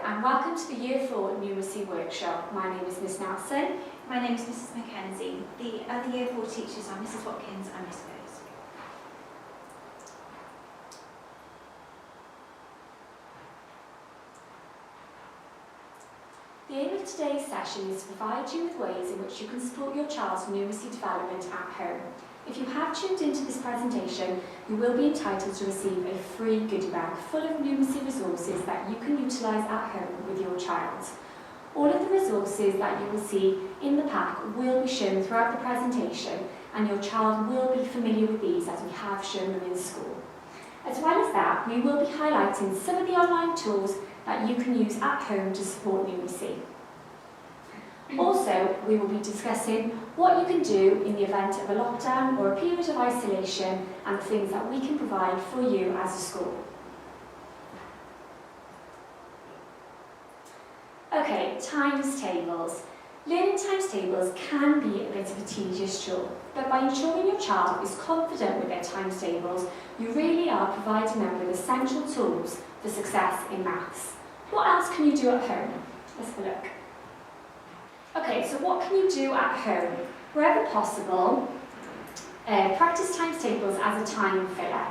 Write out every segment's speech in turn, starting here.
and welcome to the Year 4 Numeracy workshop. My name is Miss Nelson. My name is Mrs Mackenzie. The other Year 4 teachers are Mrs Watkins and Miss Bose. The aim of today's session is to provide you with ways in which you can support your child's numeracy development at home. If you have tuned into this presentation, you will be entitled to receive a free goodie bag full of numeracy resources that you can utilise at home with your child. All of the resources that you will see in the pack will be shown throughout the presentation, and your child will be familiar with these as we have shown them in school. As well as that, we will be highlighting some of the online tools that you can use at home to support numeracy. Also, we will be discussing what you can do in the event of a lockdown or a period of isolation and the things that we can provide for you as a school. Okay, times tables. Learning times tables can be a bit of a tedious chore, but by ensuring your child is confident with their times tables, you really are providing them with essential tools for success in maths. What else can you do at home? Let's have a look. Okay, so what can you do at home? Wherever possible, practice times tables as a time filler.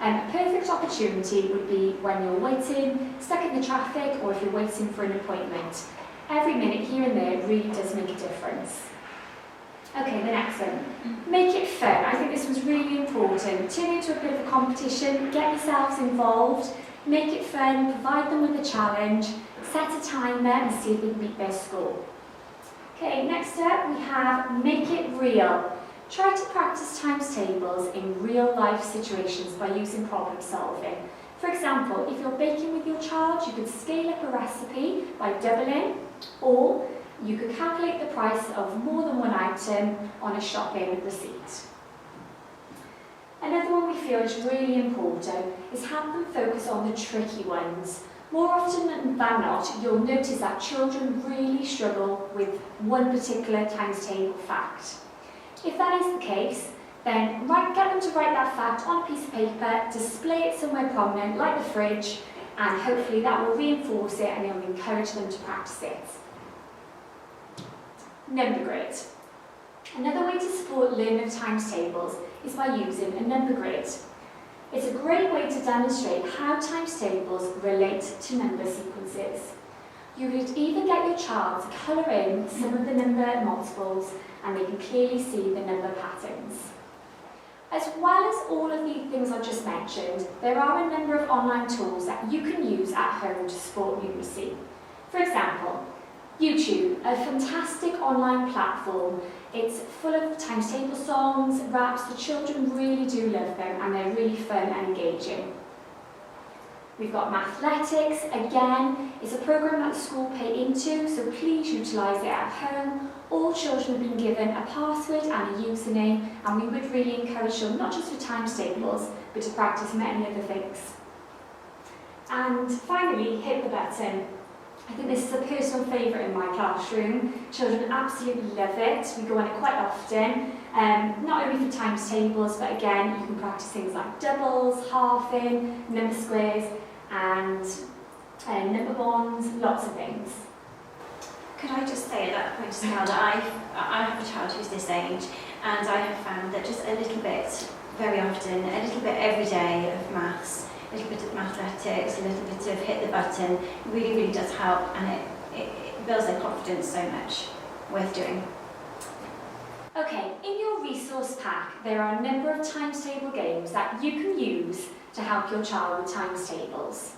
A perfect opportunity would be when you're waiting, stuck in the traffic, or if you're waiting for an appointment. Every minute here and there really does make a difference. Okay, the next one. Make it fun. I think this was really important. Turn it into a bit of a competition, get yourselves involved, make it fun, provide them with a challenge, set a timer and see if they can beat their score. Okay, next up we have make it real. Try to practice times tables in real life situations by using problem solving. For example, if you're baking with your child, you could scale up a recipe by doubling, or you could calculate the price of more than one item on a shopping receipt. Another one we feel is really important is have them focus on the tricky ones. More often than not, you'll notice that children really struggle with one particular times table fact. If that is the case, then get them to write that fact on a piece of paper, display it somewhere prominent, like the fridge, and hopefully that will reinforce it and it will encourage them to practice it. Number grid. Another way to support learning of times tables is by using a number grid. It's a great way to demonstrate how times tables relate to number sequences. You could even get your child to colour in some of the number multiples and they can clearly see the number patterns. As well as all of the things I've just mentioned, there are a number of online tools that you can use at home to support numeracy. For example, YouTube, a fantastic online platform. It's full of times table songs, raps. The children really do love them and they're really fun and engaging. We've got Mathletics. Again, it's a program that the school pay into, so please utilise it at home. All children have been given a password and a username, and we would really encourage them not just for times tables, but to practice many other things. And finally, hit the button. I think this is a personal favourite in my classroom. Children absolutely love it. We go on it quite often, not only for times tables, but again, you can practice things like doubles, halving, number squares, and number bonds, lots of things. Could I just say at that point as well that I have a child who's this age, and I have found that just a little bit, very often, a little bit every day of maths, a little bit of mathletics, a little bit of hit the button, really, really does help, and it builds their confidence so much. Worth doing. Okay, in your resource pack, there are a number of times table games that you can use to help your child with times tables.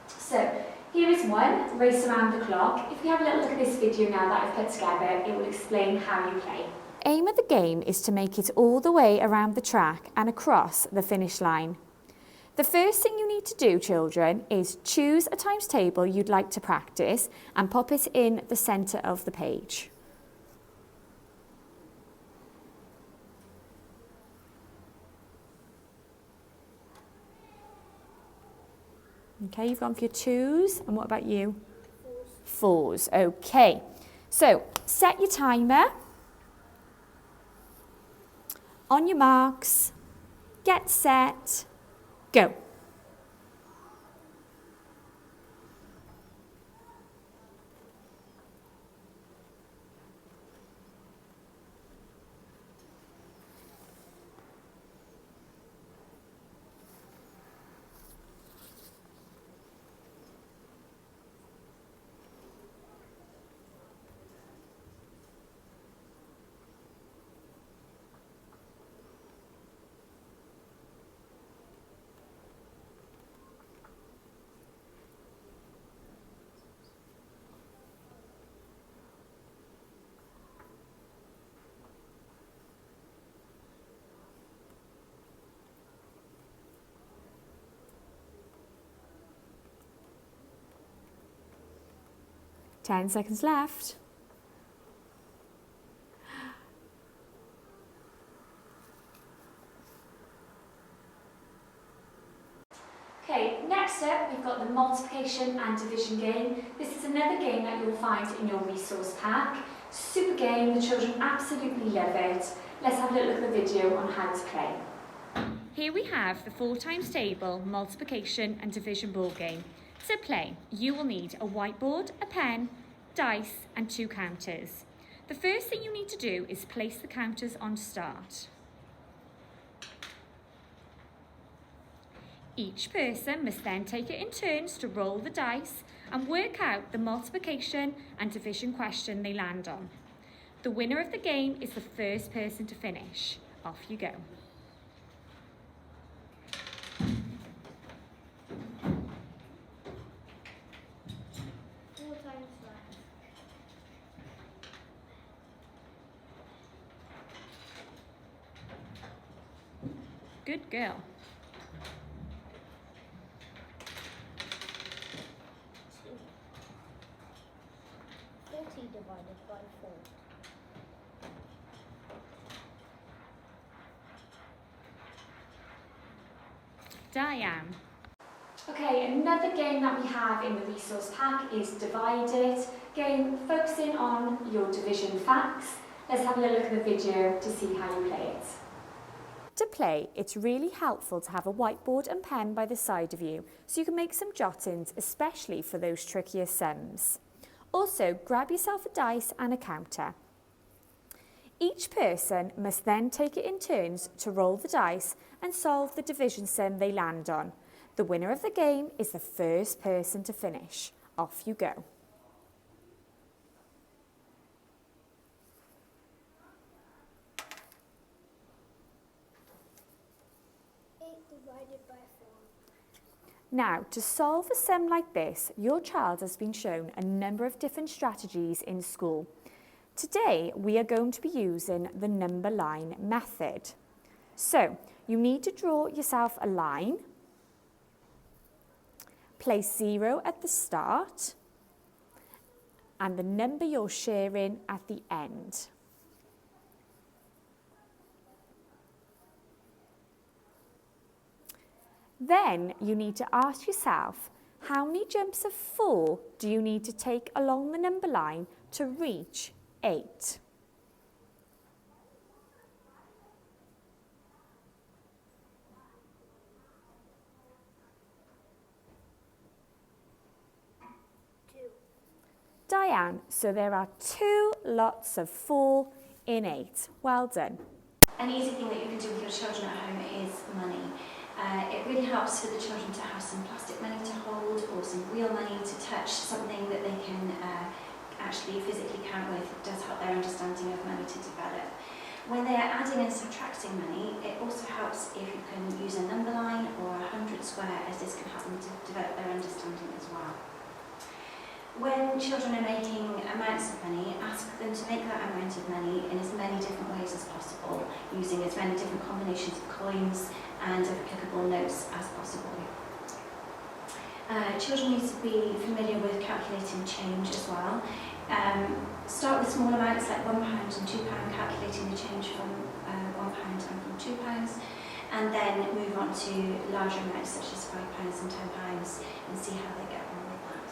So, here is one, Race Around the Clock. If we have a little look at this video now that I've put together, it will explain how you play. Aim of the game is to make it all the way around the track and across the finish line. The first thing you need to do, children, is choose a times table you'd like to practice and pop it in the centre of the page. Okay, you've gone for your twos, and what about you? Fours. Okay, so set your timer. On your marks, get set, go. 10 seconds left. Okay, next up we've got the multiplication and division game. This is another game that you'll find in your resource pack. Super game, the children absolutely love it. Let's have a look at the video on how to play. Here we have the 4 times table, multiplication and division ball game. To play, you will need a whiteboard, a pen, dice and 2 counters. The first thing you need to do is place the counters on start. Each person must then take it in turns to roll the dice and work out the multiplication and division question they land on. The winner of the game is the first person to finish. Off you go. Good girl. 40 divided by 4. Diane. Okay, another game that we have in the resource pack is Divide It. Game focusing on your division facts. Let's have a look at the video to see how you play it. To play, it's really helpful to have a whiteboard and pen by the side of you so you can make some jottings, especially for those trickier sums. Also, grab yourself a dice and a counter. Each person must then take it in turns to roll the dice and solve the division sum they land on. The winner of the game is the first person to finish. Off you go. Divided by 4. Now, to solve a sum like this, your child has been shown a number of different strategies in school. Today, we are going to be using the number line method. So, you need to draw yourself a line, place 0 at the start, and the number you're sharing at the end. Then you need to ask yourself, how many jumps of 4 do you need to take along the number line to reach 8? Diane, so there are 2 lots of 4 in 8. Well done. An easy thing that you can do with your children at home is money. It really helps for the children to have some plastic money to hold or some real money to touch, something that they can actually physically count with. It does help their understanding of money to develop. When they are adding and subtracting money, it also helps if you can use a number line or a 100 square, as this can help them to develop their understanding as well. When children are making amounts of money, ask them to make that amount of money in as many different ways as possible, using as many different combinations of coins and of applicable notes as possible. Children need to be familiar with calculating change as well. Start with small amounts like £1 and £2, calculating the change from £1 and from £2, and then move on to larger amounts such as £5 and £10 and see how they get on with that.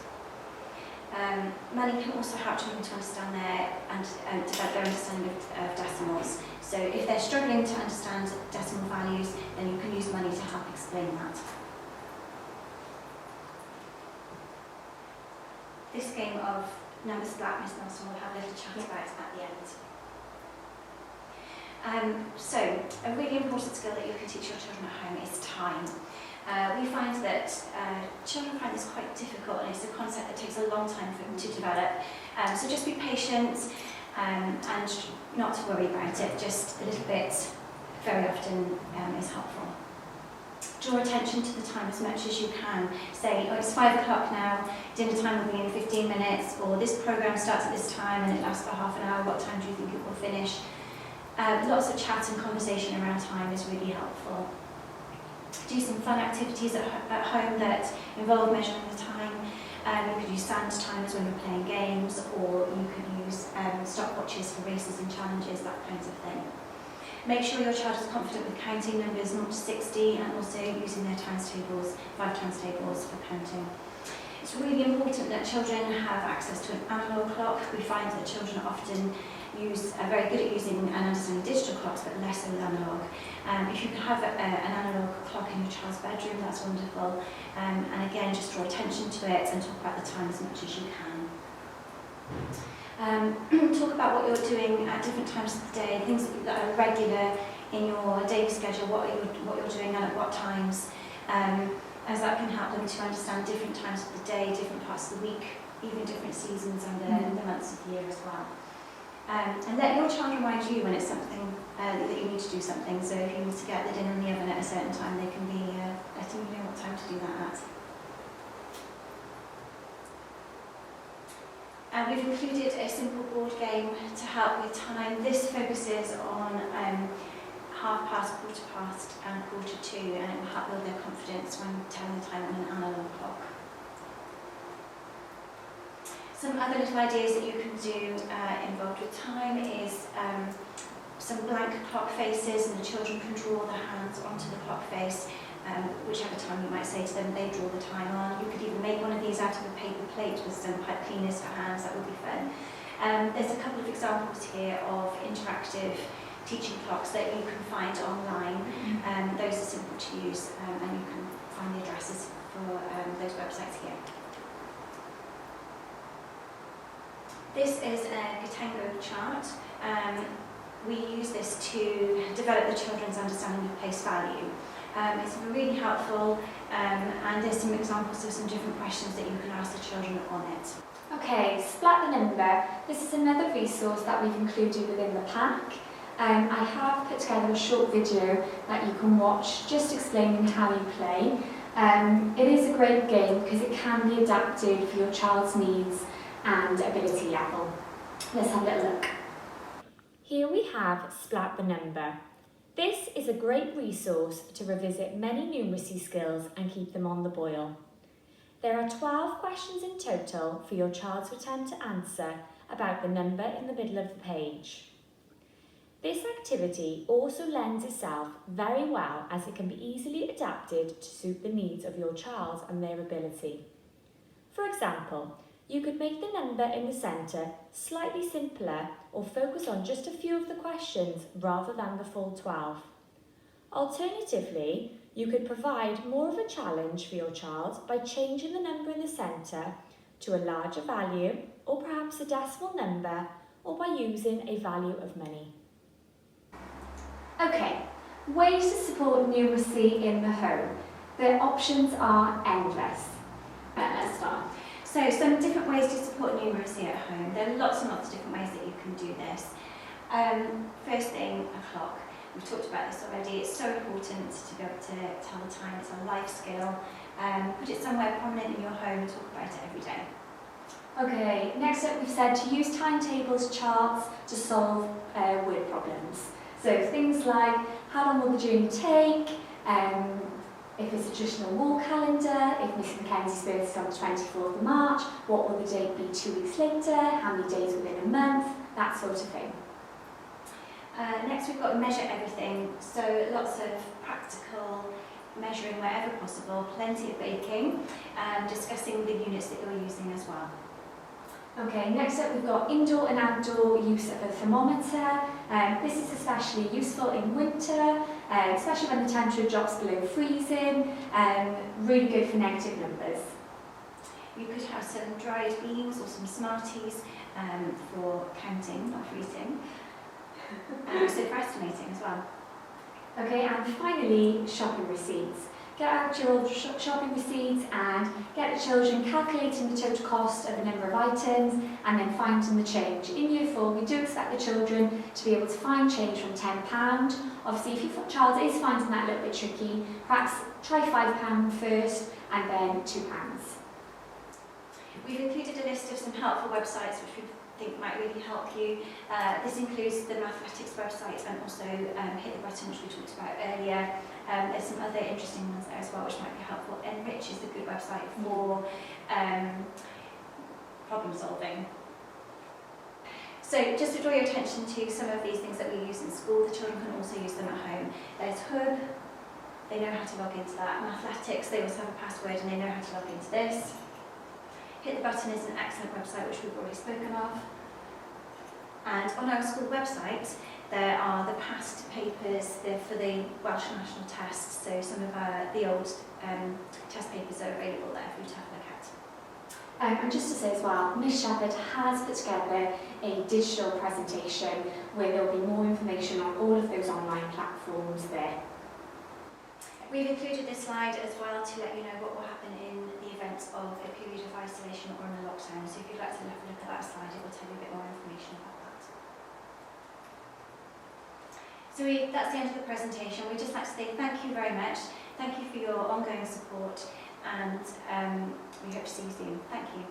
Money can also help children to understand develop their understanding of decimals. So if they're struggling to understand decimal values, then you can use money to help explain that. This game of numbers black, Miss Nelson will have a little chat about at the end. So a really important skill that you can teach your children at home is time. We find that children find this quite difficult, and it's a concept that takes a long time for them to develop. So just be patient and not to worry about it. Just a little bit very often is helpful. Draw attention to the time as much as you can. Say, oh, it's 5 o'clock now, dinner time will be in 15 minutes, or this programme starts at this time and it lasts for half an hour, what time do you think it will finish? Lots of chat and conversation around time is really helpful. Do some fun activities at home that involve measuring the time. You could use sand timers when you're playing games, or you could use stopwatches for races and challenges, that kind of thing. Make sure your child is confident with counting numbers 0 to 60 and also using their times tables, 5 times tables for counting. It's really important that children have access to an analogue clock. We find that children often are very good at using and understanding digital clocks, but less so with analogue. If you can have an analogue clock in your child's bedroom, that's wonderful. And again, just draw attention to it and talk about the time as much as you can. Talk about what you're doing at different times of the day, things that are regular in your daily schedule, what you're doing and at what times, as that can help them to understand different times of the day, different parts of the week, even different seasons and the months of the year as well. And let your child remind you when it's something that you need to do something. So if you need to get the dinner in the oven at a certain time, they can be letting you know what time to do that at. We've included a simple board game to help with time. This focuses on 1/2 past, 1/4 past and 1/4 and it will help build their confidence when telling the time on an analogue clock. Some other little ideas that you can do involved with time is some blank clock faces, and the children can draw their hands onto the clock face, whichever time you might say to them they draw the time on. You could even make one of these out of a paper plate with some pipe cleaners for hands, that would be fun. There's a couple of examples here of interactive teaching clocks that you can find online. Those are simple to use and you can find the addresses for those websites here. This is a Gatango chart. We use this to develop the children's understanding of place value. It's really helpful and there's some examples of some different questions that you can ask the children on it. Okay, Splat the Number. This is another resource that we've included within the pack. I have put together a short video that you can watch just explaining how you play. It is a great game because it can be adapted for your child's needs and ability level. Let's have a little look. Here we have Splat the Number. This is a great resource to revisit many numeracy skills and keep them on the boil. There are 12 questions in total for your child to attempt to answer about the number in the middle of the page. This activity also lends itself very well as it can be easily adapted to suit the needs of your child and their ability. For example, you could make the number in the centre slightly simpler or focus on just a few of the questions rather than the full 12. Alternatively, you could provide more of a challenge for your child by changing the number in the centre to a larger value or perhaps a decimal number or by using a value of money. Okay, ways to support numeracy in the home. The options are endless. Let's start. So some different ways to support numeracy at home. There are lots and lots of different ways that you can do this. First thing, a clock. We've talked about this already. It's so important to be able to tell the time. It's a life skill. Put it somewhere prominent in your home and talk about it every day. Okay, next up we've said to use timetables, charts to solve word problems. So things like how long will the journey take, if it's a traditional wall calendar, if Miss Mackenzie's birthday is on the 24th of March, what will the date be 2 weeks later, how many days within a month, that sort of thing. Next we've got measure everything, so lots of practical measuring wherever possible, plenty of baking, discussing the units that you're using as well. Okay, next up we've got indoor and outdoor use of a thermometer. This is especially useful in winter, especially when the temperature drops below freezing, really good for negative numbers. You could have some dried beans or some Smarties for counting, not freezing, and also for estimating as well. Okay, and finally, shopping receipts. Get out your shopping receipts and get the children calculating the total cost of a number of items and then finding the change. In Year 4, we do expect the children to be able to find change from £10. Obviously, if your child is finding that a little bit tricky, perhaps try £5 first and then £2. We've included a list of some helpful websites which we think might really help you. This includes the mathematics website and also Hit the Button, which we talked about earlier, There's some other interesting ones there as well which might be helpful. Enrich is a good website for problem solving. So just to draw your attention to some of these things that we use in school, the children can also use them at home. There's Hub, they know how to log into that. Mathletics, they also have a password and they know how to log into this. Hit the Button is an excellent website which we've already spoken of. And on our school website, there are the past papers for the Welsh National Test. So some of the old test papers are available there for you to have a look at. And just to say as well, Miss Shepherd has put together a digital presentation where there will be more information on all of those online platforms there. We've included this slide as well to let you know what will happen in the event of a period of isolation or in a lockdown. So if you'd like to have a look at that slide, it will tell you a bit more information about that. So that's the end of the presentation. We'd just like to say thank you very much. Thank you for your ongoing support, and we hope to see you soon. Thank you.